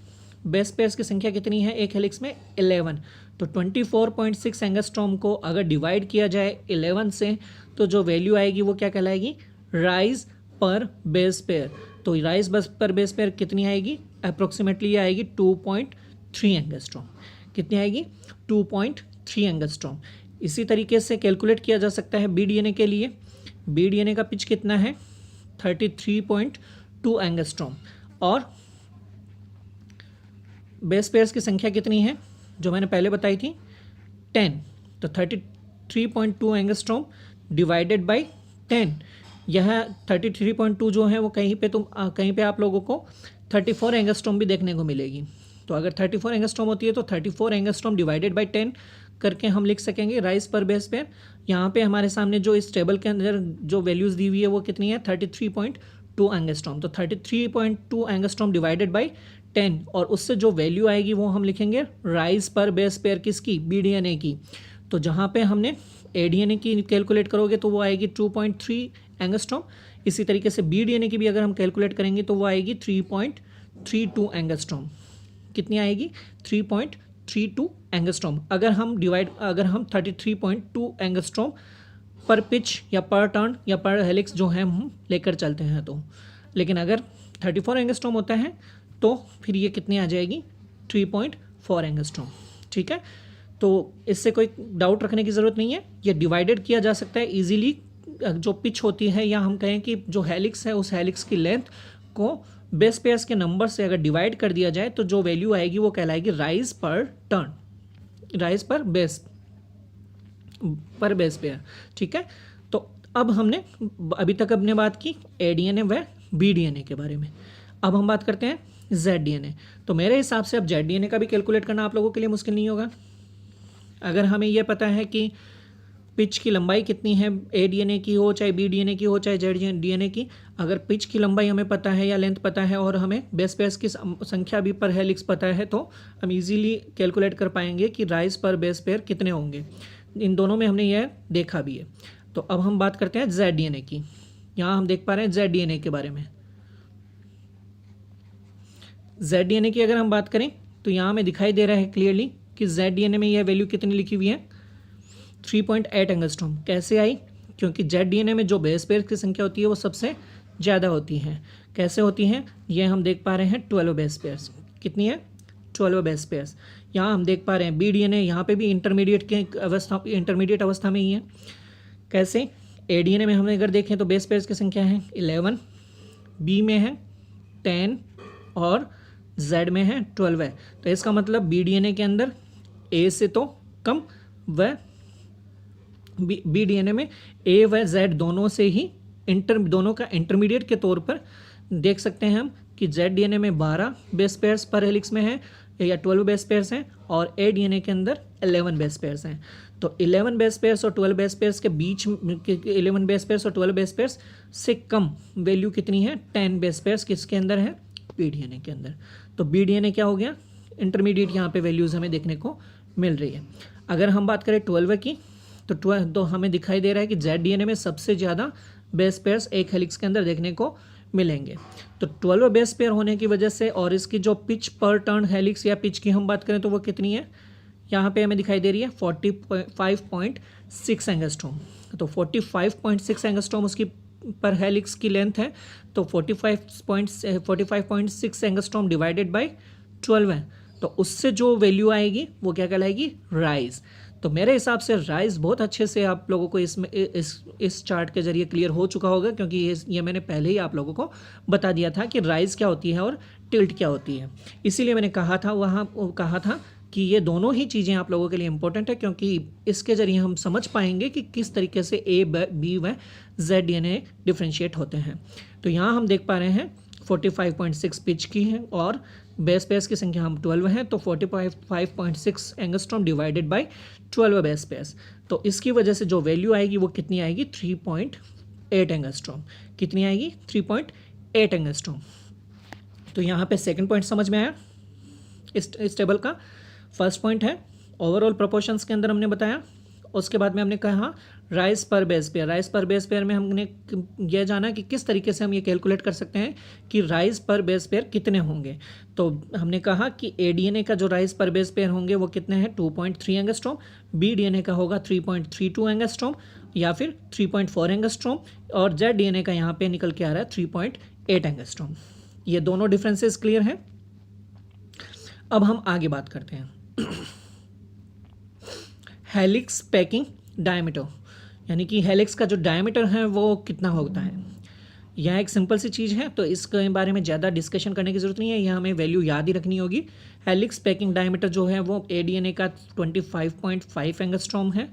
S1: बेस पेयर्स की संख्या कितनी है एक हेलिक्स में, 11। तो 24.6 एंगस्ट्रॉम को अगर डिवाइड किया जाए 11 से, तो जो वैल्यू आएगी वो क्या कहलाएगी, राइज पर बेस पेयर। तो राइज बस पर बेस पेयर कितनी आएगी, अप्रोक्सीमेटली आएगी 2.3 एंगस्ट्रॉम। कितनी आएगी, 2.3 एंगस्ट्रॉम। इसी तरीके से कैलकुलेट किया जा सकता है बी डीएनए के लिए। बी डीएनए का पिच कितना है, 33.2 एंगस्ट्रॉम। और बेस पेयर्स की संख्या कितनी है जो मैंने पहले बताई थी 10, तो 33.2 एंगस्ट्रॉम डिवाइडेड बाई 10। यह 33.2 जो है वो कहीं पे आप लोगों को 34 एंगस्ट्रॉम भी देखने को मिलेगी। तो अगर 34 एंगस्ट्रॉम होती है तो 34 एंगस्ट्रॉम डिवाइडेड बाई 10 करके हम लिख सकेंगे राइज पर बेस पेयर। यहाँ पे हमारे सामने जो इस टेबल के अंदर जो वैल्यूज़ दी हुई है वो कितनी है 33.2 एंगस्ट्रॉम। तो 33.2 एंगस्ट्रॉम डिवाइडेड बाई 10 और उससे जो वैल्यू आएगी वो हम लिखेंगे राइज पर बेस पेयर किसकी, BDNA की। तो जहाँ पे हमने ADNA की कैलकुलेट करोगे तो वो आएगी 2.3 एंगस्ट्रॉम। इसी तरीके से BDNA की भी अगर हम कैलकुलेट करेंगे तो वो आएगी 3.32 एंगस्ट्रॉम। कितनी आएगी 3.32 एंगस्ट्रॉम। अगर हम 33.2 एंगस्ट्रॉम पर पिच या पर टर्न या पर हेलिक्स जो है हम लेकर चलते हैं तो, लेकिन अगर 34 एंगस्ट्रॉम होता है तो फिर ये कितनी आ जाएगी 3.4 एंगस्ट्रॉम। ठीक है, तो इससे कोई डाउट रखने की ज़रूरत नहीं है, ये डिवाइडेड किया जा सकता है इजीली। जो पिच होती है या हम कहें कि जो हेलिक्स है उस हेलिक्स की लेंथ को बेस पेयर्स के नंबर से अगर डिवाइड कर दिया जाए तो जो वैल्यू आएगी वो कहलाएगी राइज पर टर्न, राइज पर बेस पेयर। ठीक है, तो अब हमने अभी तक अपने बात की ADNA व BDNA के बारे में। अब हम बात करते हैं ZDNA। तो मेरे हिसाब से अब ZDNA का भी कैलकुलेट करना आप लोगों के लिए मुश्किल नहीं होगा। अगर हमें यह पता है कि पिच की लंबाई कितनी है, ADNA की हो चाहे BDNA की हो चाहे ZDNA की, अगर पिच की लंबाई हमें पता है या लेंथ पता है और हमें बेस पेयर्स की संख्या भी पर हेलिक्स पता है तो हम इजीली कैलकुलेट कर पाएंगे कि राइज पर बेस पेयर कितने होंगे। इन दोनों में हमने यह देखा भी है। तो अब हम बात करते हैं ZDNA की। यहाँ हम देख पा रहे हैं ZDNA के बारे में। ZDNA की अगर हम बात करें तो यहाँ हमें दिखाई दे रहा है क्लियरली कि ZDNA में यह वैल्यू कितनी लिखी हुई है 3.8 एंगस्ट्रॉम। कैसे आई, क्योंकि ZDNA में जो बेस पेयर्स की संख्या होती है वो सबसे ज़्यादा होती है। कैसे होती हैं ये हम देख पा रहे हैं 12 बेस पेयर्स। कितनी है 12 बेस पेयर्स। यहाँ हम देख पा रहे हैं BDNA यहाँ पे भी इंटरमीडिएट अवस्था में ही है। कैसे, ADNA में हमने अगर देखें तो बेस पेयर्स की संख्या है 11, B में है 10 और Z में है 12 है। तो इसका मतलब BDNA के अंदर A से तो कम व BDNA में A व Z दोनों से ही दोनों का इंटरमीडिएट के तौर पर देख सकते हैं हम कि ZDNA में 12 बेस पेयर्स पर हेलिक्स में है या 12 बेस पेयर्स हैं और ADNA के अंदर 11 बेस पेयर्स हैं। तो 11 बेस पेयर्स और 12 बेस पेयर्स के बीच 11 बेस पेयर्स और 12 बेस पेयर्स से कम वैल्यू कितनी है 10 बेस पेयर्स किसके अंदर है BDNA के अंदर। तो BDNA क्या हो गया इंटरमीडिएट, यहाँ पे वैल्यूज़ हमें देखने को मिल रही है। अगर हम बात करें 12 की तो हमें दिखाई दे रहा है कि ZDNA में सबसे ज़्यादा बेस पेयर्स एक हेलिक्स के अंदर देखने को मिलेंगे। तो 12 बेस पेयर होने की वजह से और इसकी जो पिच पर टर्न हेलिक्स या पिच की हम बात करें तो वो कितनी है, यहाँ पे हमें दिखाई दे रही है 45.6 एंगस्ट्रॉम। तो 45.6 एंगस्ट्रॉम उसकी पर हेलिक्स की लेंथ है। तो 45.6 एंगस्ट्रॉम डिवाइडेड बाय 12 है। तो उससे जो वैल्यू आएगी वो क्या कहलाएगी राइज। तो मेरे हिसाब से राइज बहुत अच्छे से आप लोगों को इस चार्ट के जरिए क्लियर हो चुका होगा, क्योंकि ये मैंने पहले ही आप लोगों को बता दिया था कि राइज क्या होती है और टिल्ट क्या होती है। इसीलिए मैंने कहा था कि ये दोनों ही चीज़ें आप लोगों के लिए इंपॉर्टेंट है, क्योंकि इसके ज़रिए हम समझ पाएंगे कि किस तरीके से A, B व ZDNA डिफ्रेंशिएट होते हैं। तो यहाँ हम देख पा रहे हैं 45.6 पिच की है और बेस पेयर्स की संख्या हम 12 हैं। तो 45.6 angstrom divided by 12 base pairs. तो इसकी वजह से जो वैल्यू आएगी वो कितनी आएगी 3.8 एंगस्ट्रॉम। कितनी आएगी 3.8 एंगस्ट्रॉम। तो यहाँ पे सेकंड पॉइंट समझ में आया इस टेबल का। फर्स्ट पॉइंट है ओवरऑल प्रोपोर्शंस के अंदर हमने बताया। उसके बाद में हमने कहा राइज पर बेस पेयर। राइज पर बेस पेयर में हमने यह जाना कि किस तरीके से हम ये कैलकुलेट कर सकते हैं कि राइज पर बेस पेयर कितने होंगे। तो हमने कहा कि ADNA का जो राइज पर बेस पेयर होंगे वो कितने हैं 2.3 एंगस्ट्रॉम, BDNA का होगा 3.32 एंगस्ट्रॉम या फिर 3.4 एंगस्ट्रॉम और ZDNA का यहाँ पे निकल के आ रहा है 3.8 एंगस्ट्रॉम। ये दोनों डिफरेंसेस क्लियर हैं। अब हम आगे बात करते हैं हेलिक्स पैकिंग डायमीटर, यानी कि हेलिक्स का जो डायमीटर है वो कितना होता है। यहाँ एक सिंपल सी चीज़ है, तो इसके बारे में ज़्यादा डिस्कशन करने की ज़रूरत नहीं है, यहाँ हमें वैल्यू याद ही रखनी होगी। हेलिक्स पैकिंग डायमीटर जो है वो ADNA का 25.5 एंगस्ट्रॉम है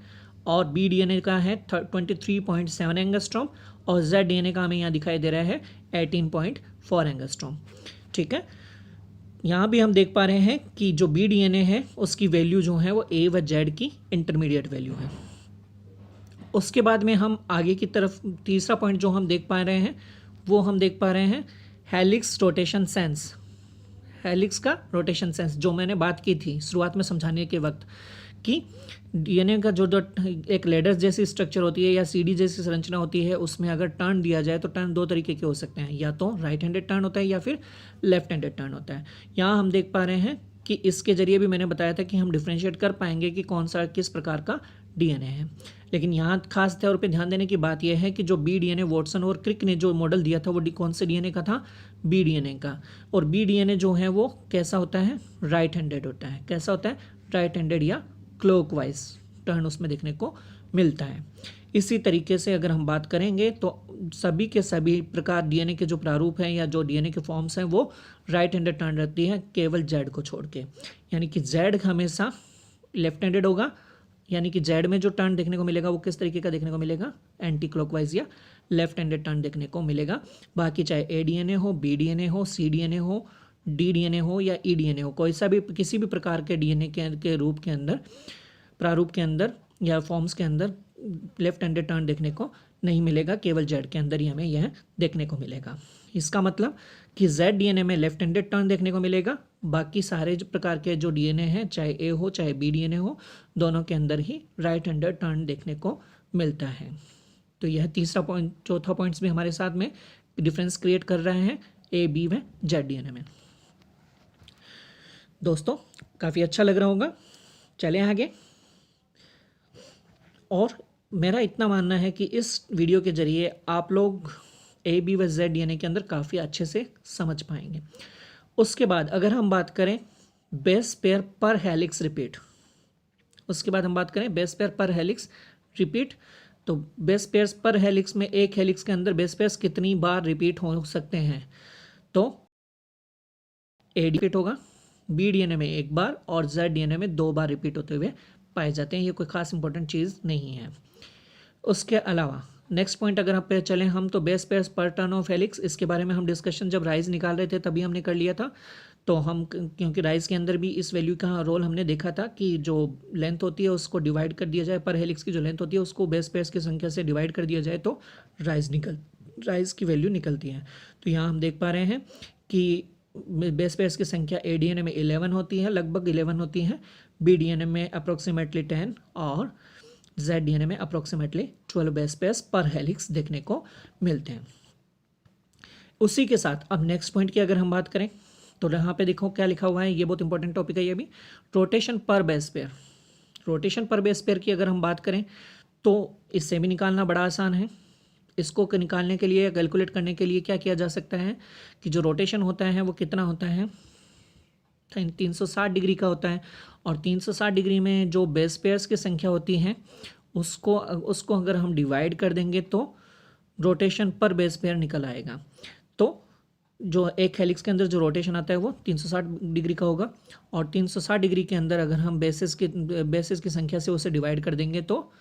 S1: और BDNA का है 23.7 एंगस्ट्रॉम और ZDNA का हमें यहाँ दिखाई दे रहा है 18.4 एंगस्ट्रॉम। ठीक है, यहाँ भी हम देख पा रहे हैं कि जो BDNA है उसकी वैल्यू जो है वो A व Z की इंटरमीडिएट वैल्यू है। उसके बाद में हम आगे की तरफ तीसरा पॉइंट जो हम देख पा रहे हैं वो हम देख पा रहे हैं हेलिक्स रोटेशन सेंस। हेलिक्स का रोटेशन सेंस जो मैंने बात की थी शुरुआत में समझाने के वक्त कि DNA का जो एक लेडर जैसी स्ट्रक्चर होती है या सीढ़ी जैसी संरचना होती है, उसमें अगर टर्न दिया जाए तो टर्न दो तरीके के हो सकते हैं, या तो राइट हैंडेड टर्न होता है या फिर लेफ्ट हैंडेड टर्न होता है। यहाँ हम देख पा रहे हैं कि इसके जरिए भी मैंने बताया था कि हम डिफ्रेंशिएट कर पाएंगे कि कौन सा किस प्रकार का DNA है। लेकिन यहाँ खास तौर पे ध्यान देने की बात यह है कि जो BDNA वॉटसन और क्रिक ने जो मॉडल दिया था वो कौन से DNA का था, BDNA का। और BDNA जो है वो कैसा होता है, राइट हैंडेड होता है। कैसा होता है, राइट हैंडेड या क्लॉकवाइज टर्न उसमें देखने को मिलता है। इसी तरीके से अगर हम बात करेंगे तो सभी के सभी प्रकार DNA के जो प्रारूप हैं या जो DNA के फॉर्म्स हैं वो राइट हैंडेड टर्न रहती है, केवल Z को छोड़ के। यानी कि Z हमेशा लेफ्ट हैंडेड होगा, यानी कि Z में जो टर्न देखने को मिलेगा वो किस तरीके का देखने को मिलेगा, एंटी क्लॉकवाइज या लेफ्ट हैंडेड टर्न देखने को मिलेगा। बाकी चाहे ADNA हो, BDNA हो, CDNA हो, DDNA हो या EDNA हो, कोई सा भी किसी भी प्रकार के DNA के रूप के अंदर, प्रारूप के अंदर या फॉर्म्स के अंदर लेफ्ट हैंडेड टर्न देखने को नहीं मिलेगा, केवल Z के अंदर ही हमें यह देखने को मिलेगा। इसका मतलब कि ZDNA में लेफ्ट हैंडेड टर्न देखने को मिलेगा, बाकी सारे प्रकार के जो DNA हैं चाहे A हो चाहे BDNA हो, दोनों के अंदर ही राइट हैंडेड टर्न देखने को मिलता है। तो यह तीसरा पॉइंट, चौथा पॉइंट्स भी हमारे साथ में डिफरेंस क्रिएट कर रहे हैं A, B व ZDNA में। दोस्तों काफ़ी अच्छा लग रहा होगा, चलें आगे। और मेरा इतना मानना है कि इस वीडियो के ज़रिए आप लोग A, B व ZDNA के अंदर काफ़ी अच्छे से समझ पाएंगे। उसके बाद अगर हम बात करें बेस पेयर पर हेलिक्स रिपीट, उसके बाद हम बात करें बेस पेयर पर हेलिक्स रिपीट, तो बेस पेयर्स पर हेलिक्स में एक हेलिक्स के अंदर बेस पेयर्स कितनी बार रिपीट हो सकते हैं, तो A रिपीट होगा, BDNA में एक बार और ZDNA में 2 बार रिपीट होते हुए पाए जाते हैं। ये कोई खास इंपॉर्टेंट चीज़ नहीं है। उसके अलावा नेक्स्ट पॉइंट अगर आप पे चलें हम, तो बेस पेयर्स पर टर्न ऑफ हेलिक्स, इसके बारे में हम डिस्कशन जब राइज निकाल रहे थे तभी हमने कर लिया था। तो हम क्योंकि राइज के अंदर भी इस वैल्यू का रोल हमने देखा था कि जो लेंथ होती है उसको डिवाइड कर दिया जाए, पर हेलिक्स की जो लेंथ होती है उसको बेस पेयर्स की संख्या से डिवाइड कर दिया जाए तो राइज की वैल्यू निकलती है। तो यहाँ हम देख पा रहे हैं कि बेस पेयर्स की संख्या ADNA में 11 होती है, लगभग 11 होती है, BDNA में अप्रोक्सीमेटली 10 और ZDNA में अप्रोक्सीमेटली 12 बेस पेयर्स पर हेलिक्स देखने को मिलते हैं। उसी के साथ अब नेक्स्ट पॉइंट की अगर हम बात करें तो यहाँ पे देखो क्या लिखा हुआ है, ये बहुत इंपॉर्टेंट टॉपिक है ये भी, रोटेशन पर बेस पेयर। रोटेशन पर बेस पेयर की अगर हम बात करें तो इससे भी निकालना बड़ा आसान है। इसको निकालने के लिए, कैलकुलेट करने के लिए क्या किया जा सकता है कि जो रोटेशन होता है वो कितना होता है, 360 डिग्री का होता है, और 360 डिग्री में जो बेस पेयर्स की संख्या होती है उसको अगर हम डिवाइड कर देंगे तो रोटेशन पर बेस पेयर निकल आएगा। तो जो एक हेलिक्स के अंदर जो रोटेशन आता है वो 360 डिग्री का होगा, और 360 डिग्री के अंदर अगर हम बेसिस की संख्या से उसे डिवाइड कर देंगे तो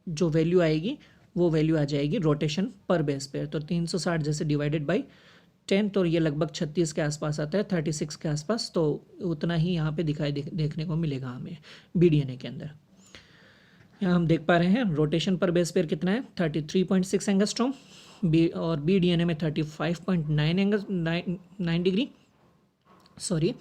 S1: जो वैल्यू आएगी वो वैल्यू आ जाएगी रोटेशन पर बेस पेयर। तो 360 जैसे डिवाइडेड बाई 10, तो ये लगभग 36 के आसपास आता है, 36 के आसपास। तो उतना ही यहाँ पे देखने को मिलेगा हमें BDNA के अंदर। यहाँ हम देख पा रहे हैं रोटेशन पर बेस पेयर कितना है, 33.6 एंगस्ट्रॉम, और BDNA में 35.9 डिग्री, सॉरी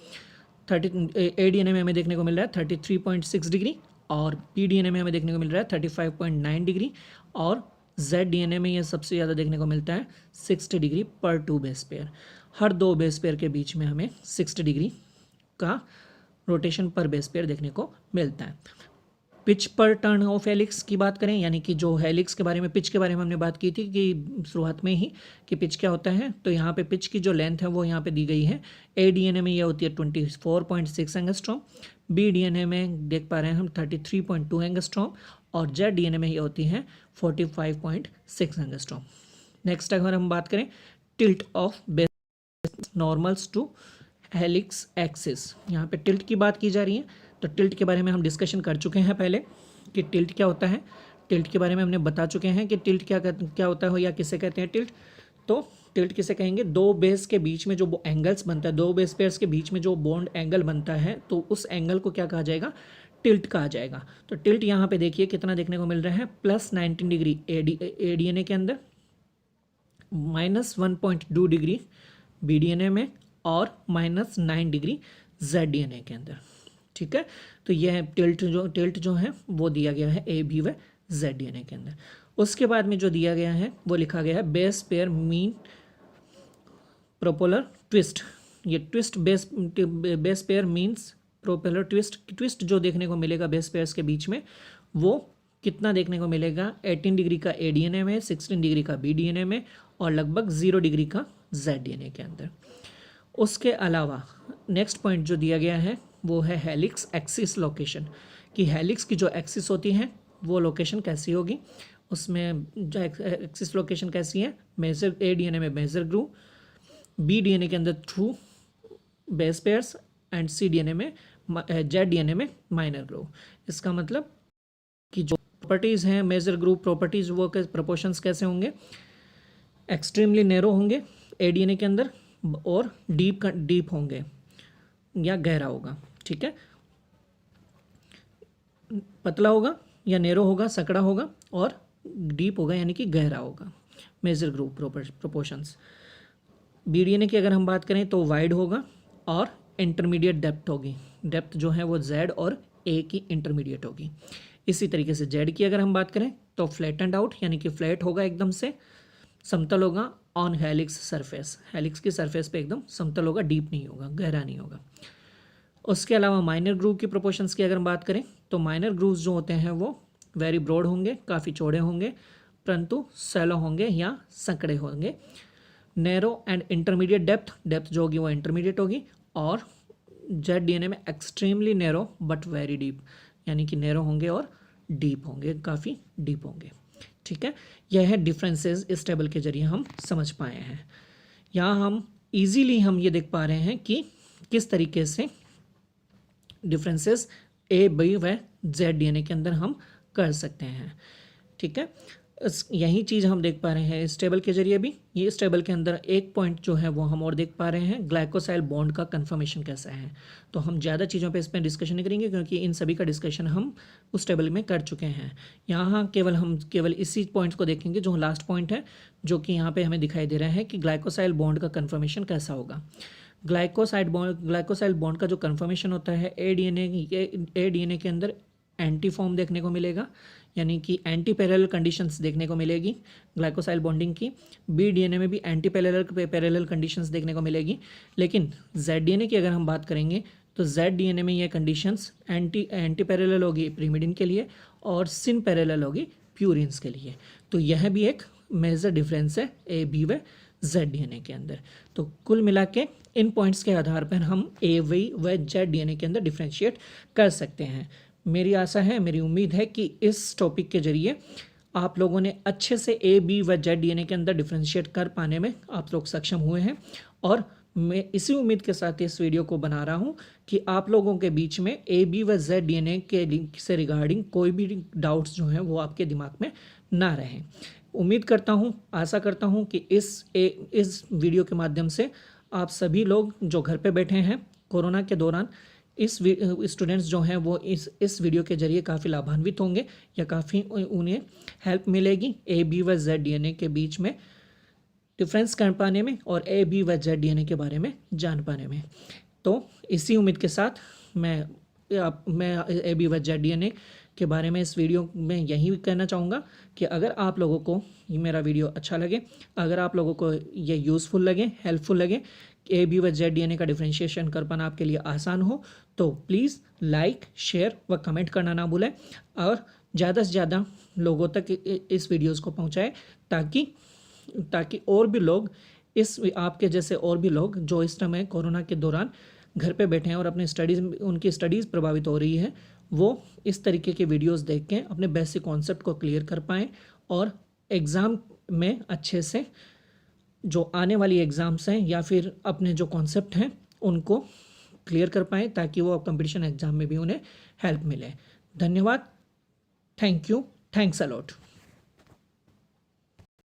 S1: ADNA में हमें देखने को मिल रहा है 33.6 डिग्री, और BDNA में हमें देखने को मिल रहा है 35.9 डिग्री, और ZDNA में ये सबसे ज़्यादा देखने को मिलता है 60 डिग्री पर 2 बेस पेयर। हर 2 बेस पेयर के बीच में हमें 60 डिग्री का रोटेशन पर बेस पेयर देखने को मिलता है। पिच पर टर्न ऑफ हेलिक्स की बात करें, यानी कि जो हेलिक्स के बारे में, पिच के बारे में हमने बात की थी कि शुरुआत में ही कि पिच क्या होता है, तो यहाँ पे पिच की जो लेंथ है वो यहाँ पे दी गई है। ADNA में यह होती है 24.6 एंगस्ट्रॉम, BDNA में देख पा रहे हैं हम 33.2 एंगस्ट्रॉम, और ZDNA में यह होती है 45.6 एंगस्ट्रॉम। नेक्स्ट अगर हम बात करें tilt of base normals to helix axis, यहाँ पे टिल्ट की बात की जा रही है। तो टिल्ट के बारे में हम डिस्कशन कर चुके हैं पहले कि टिल्ट क्या होता है। टिल्ट के बारे में हमने बता चुके हैं कि टिल्ट क्या होता है या किसे कहते हैं टिल्ट। तो टिल्ट किसे कहेंगे, दो बेस के बीच में जो एंगल्स बनता है, दो बेस पेयर्स के बीच में जो बॉन्ड एंगल बनता है, तो उस एंगल को क्या कहा जाएगा, टिल्ट कहा जाएगा। तो टिल्ट यहाँ पे देखिए कितना देखने को मिल रहा है, +19 डिग्री ADNA के अंदर, -1.2 डिग्री BDNA में और -9 डिग्री ZDNA के अंदर। ठीक है, तो यह टिल्ट जो है वो दिया गया है AB व ZDNA के अंदर। उसके बाद में जो दिया गया है वो लिखा गया है बेस पेयर मीन प्रोपोलर ट्विस्ट। ये twist base pair means propeller twist जो देखने को मिलेगा बेस पेयर्स के बीच में, वो कितना देखने को मिलेगा, 18 डिग्री का ADNA में, 16 डिग्री का BDNA में और लगभग 0 डिग्री का ZDNA के अंदर। उसके अलावा नेक्स्ट पॉइंट जो दिया गया है वो है हेलिक्स एक्सिस लोकेशन, कि हेलिक्स की जो एक्सिस होती है वो लोकेशन कैसी होगी। उसमें जो एक्सिस लोकेशन कैसी है, मेजर ADNA में मेजर ग्रूव, BDNA के अंदर through base pairs and CDNA में ZDNA में माइनर ग्रूव। इसका मतलब कि जो प्रॉपर्टीज़ हैं मेजर ग्रूव प्रॉपर्टीज़, वो प्रोपोर्शंस कैसे होंगे, एक्सट्रीमली नैरो होंगे ADNA के अंदर और डीप होंगे या गहरा होगा। ठीक है, पतला होगा या नैरो होगा, सकड़ा होगा और डीप होगा यानी कि गहरा होगा। Major groove proportions. BDNA की अगर हम बात करें तो वाइड होगा और इंटरमीडिएट डेप्थ होगी, डेप्थ जो है वो Z और A की इंटरमीडिएट होगी। इसी तरीके से Z की अगर हम बात करें तो फ्लैटेंड आउट यानी कि फ्लैट होगा, एकदम से समतल होगा ऑन हेलिक्स सरफेस, हेलिक्स की सरफेस पे एकदम समतल होगा, डीप नहीं होगा, गहरा नहीं होगा। उसके अलावा माइनर ग्रूव की प्रोपोर्शंस की अगर हम बात करें तो माइनर ग्रूव्स जो होते हैं वो वेरी ब्रॉड होंगे, काफ़ी चौड़े होंगे, परंतु सैलो होंगे या संकड़े होंगे। नैरो एंड इंटरमीडिएट डेप्थ जो होगी वो इंटरमीडिएट होगी। और ZDNA में extremely narrow but very deep, यानी कि नैरो होंगे और डीप होंगे, काफ़ी डीप होंगे। ठीक है, यह है डिफरेंसेस इस टेबल के जरिए हम समझ पाए हैं। यहाँ हम इजीली हम ये देख पा रहे हैं कि किस तरीके से डिफरेंसेस AB व ZDNA के अंदर हम कर सकते हैं। ठीक है, यही चीज़ हम देख पा रहे हैं इस टेबल के जरिए भी। ये इस टेबल के अंदर एक पॉइंट जो है वो हम और देख पा रहे हैं, ग्लाइकोसाइल बॉन्ड का कन्फर्मेशन कैसा है। तो हम ज़्यादा चीज़ों पे इस पर डिस्कशन नहीं करेंगे क्योंकि इन सभी का डिस्कशन हम उस टेबल में कर चुके हैं। यहाँ हम केवल इसी पॉइंट को देखेंगे जो लास्ट पॉइंट है, जो कि यहाँ पर हमें दिखाई दे रहा है कि ग्लाइकोसाइल बॉन्ड का कन्फर्मेशन कैसा होगा। ग्लाइकोसाइल बॉन्ड का जो कन्फर्मेशन होता है ADNA के अंदर एंटी फॉर्म देखने को मिलेगा, यानी कि एंटी पैरेलल कंडीशंस देखने को मिलेगी ग्लाइकोसाइल बॉन्डिंग की। BDNA में भी एंटी पैरेलल कंडीशंस देखने को मिलेगी। लेकिन ZDNA की अगर हम बात करेंगे तो ZDNA में ये कंडीशंस एंटी पैरेलल होगी प्रीमिडिन के लिए और सिन पैरेलल होगी प्यूरिन्स के लिए। तो यह भी एक मेजर डिफरेंस है AB व ZDNA के अंदर। तो कुल मिला के इन पॉइंट्स के आधार पर हम AB व ZDNA के अंदर डिफ्रेंशिएट कर सकते हैं। मेरी आशा है, मेरी उम्मीद है कि इस टॉपिक के जरिए आप लोगों ने अच्छे से AB व ZDNA के अंदर डिफ्रेंशिएट कर पाने में आप लोग सक्षम हुए हैं। और मैं इसी उम्मीद के साथ इस वीडियो को बना रहा हूं कि आप लोगों के बीच में AB व ZDNA के लिंक से रिगार्डिंग कोई भी डाउट्स जो हैं वो आपके दिमाग में ना रहें। उम्मीद करता हूं, आशा करता हूं कि इस वीडियो के माध्यम से आप सभी लोग जो घर पे बैठे हैं कोरोना के दौरान, इस स्टूडेंट्स जो हैं वो इस वीडियो के जरिए काफ़ी लाभान्वित होंगे या काफ़ी उन्हें हेल्प मिलेगी AB व ZDNA के बीच में डिफरेंस कर पाने में और AB व ZDNA के बारे में जान पाने में। तो इसी उम्मीद के साथ मैं AB व ZDNA के बारे में इस वीडियो में यही कहना चाहूँगा कि अगर आप लोगों को ये मेरा वीडियो अच्छा लगे, अगर आप लोगों को ये यूज़फुल लगे, हेल्पफुल लगे, AB व ZDNA का डिफरेंशिएशन कर पाना आपके लिए आसान हो, तो प्लीज़ लाइक, शेयर व कमेंट करना ना भूलें और ज़्यादा से ज़्यादा लोगों तक इस वीडियोज़ को पहुँचाएँ ताकि और भी लोग आपके जैसे और भी लोग जो इस समय कोरोना के दौरान घर पे बैठे हैं और उनकी स्टडीज़ प्रभावित हो रही है, वो इस तरीके के वीडियोस देख के अपने बेसिक कॉन्सेप्ट को क्लियर कर पाएँ और एग्ज़ाम में अच्छे से जो आने वाली एग्ज़ाम्स हैं या फिर अपने जो कॉन्सेप्ट हैं उनको क्लियर कर पाएँ, ताकि वो कंपटीशन एग्ज़ाम में भी उन्हें हेल्प मिले। धन्यवाद। Thank you. Thanks a lot.